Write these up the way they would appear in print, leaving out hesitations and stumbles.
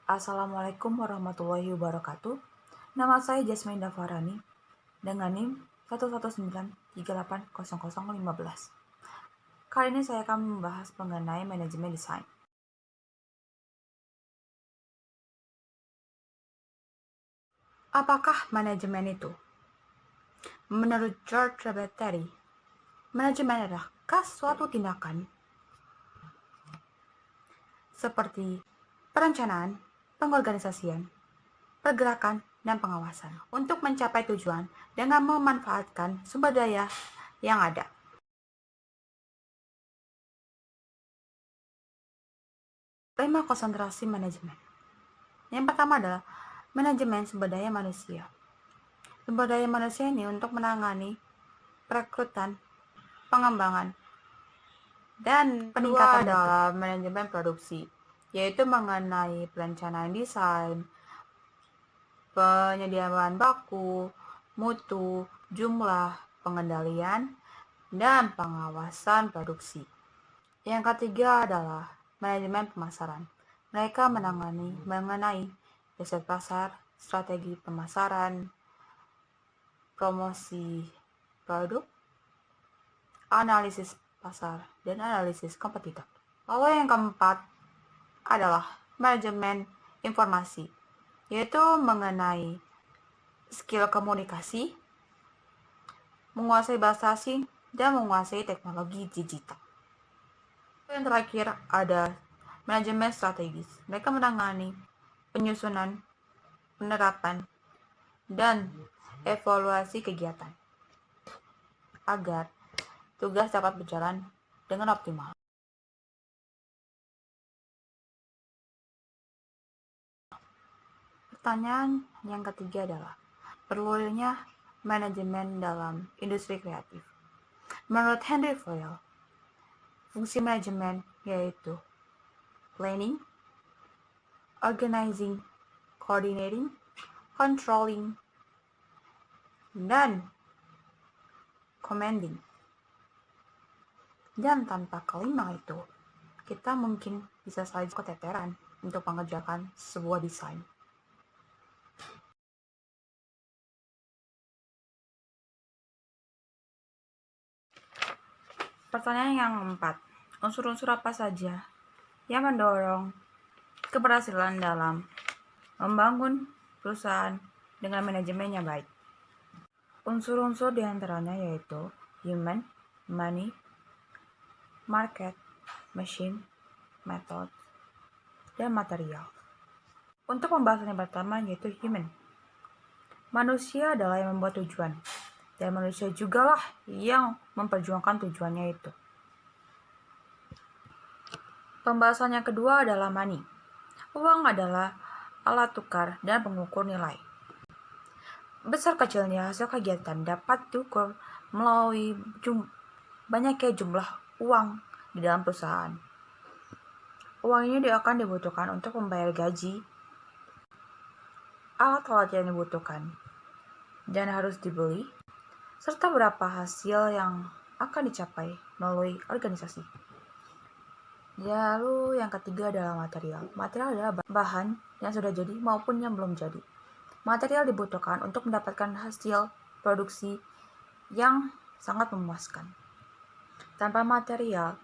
Assalamualaikum warahmatullahi wabarakatuh. Nama saya Jasmine Dafarani dengan NIM 119380015. Kali ini saya akan membahas mengenai manajemen desain. Apakah manajemen itu? Menurut George Sabateri, manajemen adalah suatu tindakan seperti perencanaan, pengorganisasian, pergerakan, dan pengawasan untuk mencapai tujuan dengan memanfaatkan sumber daya yang ada. Tema konsentrasi manajemen. Yang pertama adalah manajemen sumber daya manusia. Sumber daya manusia ini untuk menangani perekrutan, pengembangan, dan peningkatan dalam manajemen produksi, yaitu mengenai perencanaan desain, penyediaan bahan baku, mutu, jumlah, pengendalian, dan pengawasan produksi. Yang ketiga adalah manajemen pemasaran. Mereka mengenai riset pasar, strategi pemasaran, promosi produk, analisis pasar, dan analisis kompetitor. Lalu yang keempat adalah manajemen informasi, yaitu mengenai skill komunikasi, menguasai bahasa asing, dan menguasai teknologi digital. Yang terakhir ada manajemen strategis. Mereka menangani penyusunan, penerapan, dan evaluasi kegiatan agar tugas dapat berjalan dengan optimal. Pertanyaan yang ketiga adalah, perlunya manajemen dalam industri kreatif. Menurut Henry Fayol, fungsi manajemen yaitu planning, organizing, coordinating, controlling, dan commanding. Dan tanpa kelima itu, kita mungkin bisa saja keteteran untuk mengerjakan sebuah desain. Pertanyaan yang keempat, unsur-unsur apa saja yang mendorong keberhasilan dalam membangun perusahaan dengan manajemen yang baik? Unsur-unsur diantaranya yaitu human, money, market, machine, method, dan material. Untuk pembahasan yang pertama yaitu human. Manusia adalah yang membuat tujuan, dan manusia jugalah yang memperjuangkan tujuannya itu. Pembahasan yang kedua adalah money. Uang adalah alat tukar dan pengukur nilai. Besar kecilnya hasil kegiatan dapat diukur melalui banyaknya jumlah uang di dalam perusahaan. Uang ini akan dibutuhkan untuk membayar gaji, alat-alat yang dibutuhkan dan harus dibeli, serta berapa hasil yang akan dicapai melalui organisasi. Lalu yang ketiga adalah material. Material adalah bahan yang sudah jadi maupun yang belum jadi. Material dibutuhkan untuk mendapatkan hasil produksi yang sangat memuaskan. Tanpa material.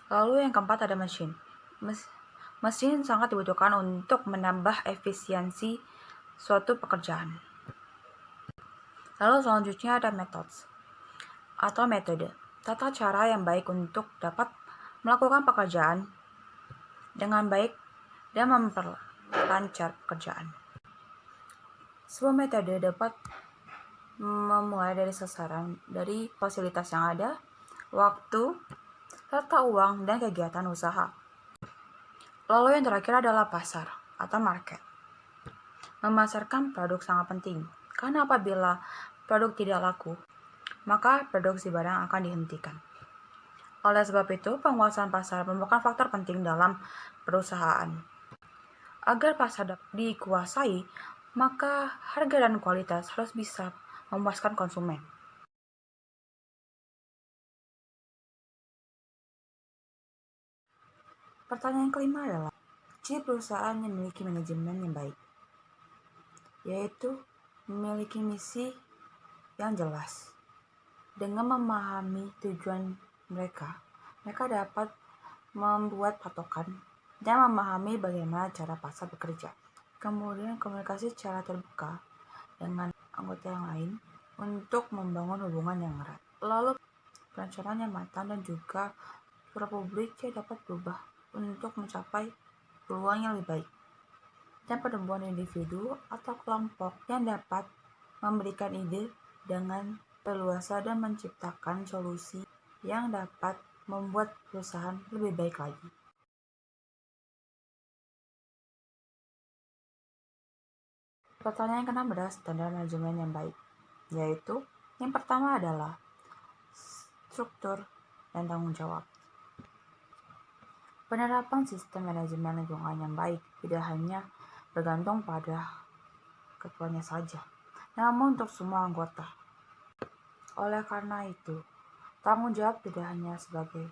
Lalu yang keempat ada mesin. Mesin sangat dibutuhkan untuk menambah efisiensi suatu pekerjaan. Lalu selanjutnya ada methods atau metode, tata cara yang baik untuk dapat melakukan pekerjaan dengan baik dan memperlancar pekerjaan. Sebuah metode dapat memulai dari sasaran, dari fasilitas yang ada, waktu, serta uang dan kegiatan usaha. Lalu yang terakhir adalah pasar atau market. Memasarkan produk sangat penting, karena apabila produk tidak laku, maka produksi barang akan dihentikan. Oleh sebab itu, penguasaan pasar merupakan faktor penting dalam perusahaan. Agar pasar dapat dikuasai, maka harga dan kualitas harus bisa memuaskan konsumen. Pertanyaan kelima adalah, Ciri perusahaan yang memiliki manajemen yang baik, yaitu memiliki misi yang jelas. Dengan memahami tujuan mereka dapat membuat patokan dan memahami bagaimana cara pasar bekerja. Kemudian komunikasi secara terbuka dengan anggota yang lain untuk membangun hubungan yang erat. Lalu perencanaan yang matang dan juga suara publik yang dapat berubah untuk mencapai peluang yang lebih baik. Dan pertemuan individu atau kelompok yang dapat memberikan ide dengan leluasa dan menciptakan solusi yang dapat membuat perusahaan lebih baik lagi. Pertanyaan kenapa adalah standar manajemen yang baik, yaitu yang pertama adalah struktur dan tanggung jawab. Penerapan sistem manajemen lingkungan yang baik tidak hanya bergantung pada ketuanya saja, namun untuk semua anggota. Oleh karena itu, tanggung jawab tidak hanya sebagai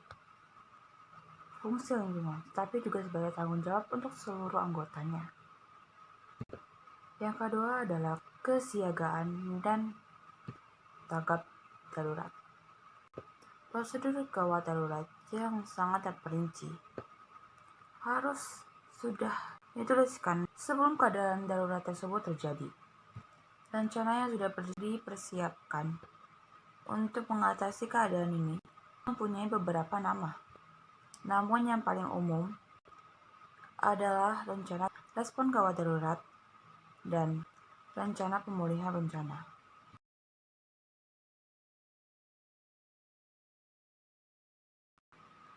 fungsi lingkungan, tapi juga sebagai tanggung jawab untuk seluruh anggotanya. Yang kedua adalah kesiagaan dan tanggap darurat. Prosedur gawat darurat yang sangat terperinci harus sudah dituliskan sebelum keadaan darurat tersebut terjadi. Rencana yang sudah dipersiapkan untuk mengatasi keadaan ini mempunyai beberapa nama. Namun yang paling umum adalah rencana respon gawat darurat dan rencana pemulihan bencana.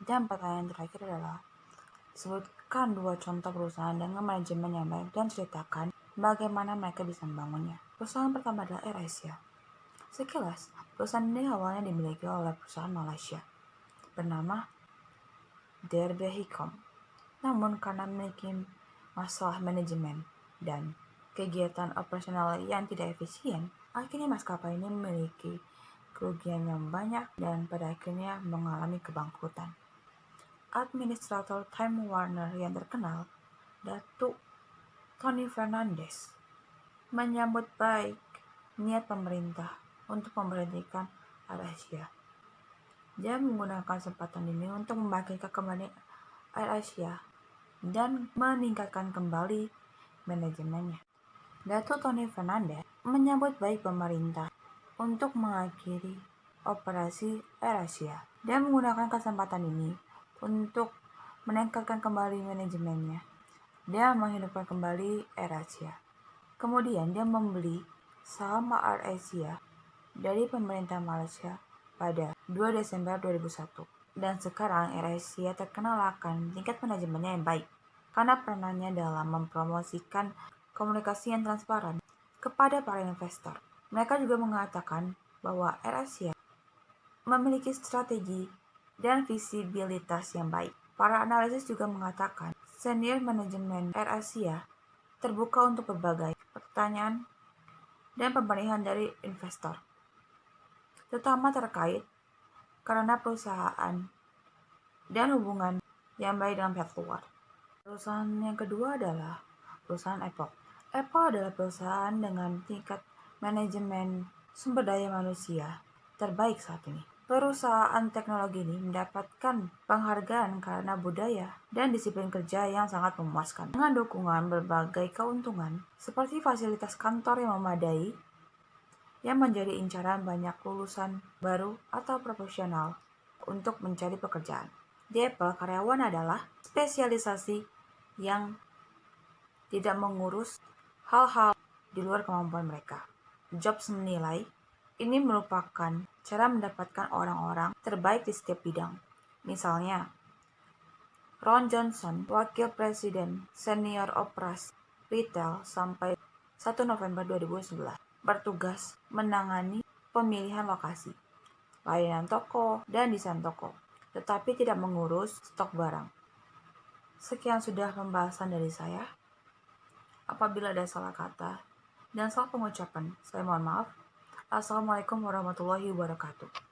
Dan pertanyaan terakhir adalah, sebutkan 2 contoh perusahaan dengan manajemen yang baik dan ceritakan bagaimana mereka bisa membangunnya. Perusahaan pertama adalah AirAsia. Sekilas, perusahaan ini awalnya dimiliki oleh perusahaan Malaysia bernama DRB Hicom. Namun karena memiliki masalah manajemen dan kegiatan operasional yang tidak efisien, akhirnya maskapai ini memiliki kerugian yang banyak dan pada akhirnya mengalami kebangkrutan. Administrator Time Warner yang terkenal, Datuk Tony Fernandes, menyambut baik niat pemerintah untuk memberhentikan AirAsia. Dia menggunakan kesempatan ini untuk membangkitkan kembali AirAsia dan meningkatkan kembali manajemennya. Datuk Tony Fernandes menyambut baik pemerintah untuk mengakhiri operasi AirAsia. Dia menggunakan kesempatan ini untuk meningkatkan kembali manajemennya. Dia menghidupkan kembali AirAsia. Kemudian dia membeli saham AirAsia dari pemerintah Malaysia pada 2 Desember 2001. Dan sekarang AirAsia terkenal akan tingkat manajemennya yang baik karena peranannya dalam mempromosikan komunikasi yang transparan kepada para investor. Mereka juga mengatakan bahwa AirAsia memiliki strategi dan visibilitas yang baik. Para analisis juga mengatakan senior manajemen AirAsia terbuka untuk berbagai pertanyaan dan pemberian dari investor, terutama terkait karena perusahaan dan hubungan yang baik dengan pihak luar. Perusahaan yang kedua adalah perusahaan Apple. Apple adalah perusahaan dengan tingkat manajemen sumber daya manusia terbaik saat ini. Perusahaan teknologi ini mendapatkan penghargaan karena budaya dan disiplin kerja yang sangat memuaskan. Dengan dukungan berbagai keuntungan seperti fasilitas kantor yang memadai yang menjadi incaran banyak lulusan baru atau profesional untuk mencari pekerjaan. Di Apple, karyawan adalah spesialisasi yang tidak mengurus hal-hal di luar kemampuan mereka. Jobs menilai ini merupakan cara mendapatkan orang-orang terbaik di setiap bidang. Misalnya, Ron Johnson, Wakil Presiden Senior Operasi Retail sampai 1 November 2011, bertugas menangani pemilihan lokasi, layanan toko, dan desain toko, tetapi tidak mengurus stok barang. Sekian sudah pembahasan dari saya. Apabila ada salah kata dan salah pengucapan, saya mohon maaf. Assalamualaikum warahmatullahi wabarakatuh.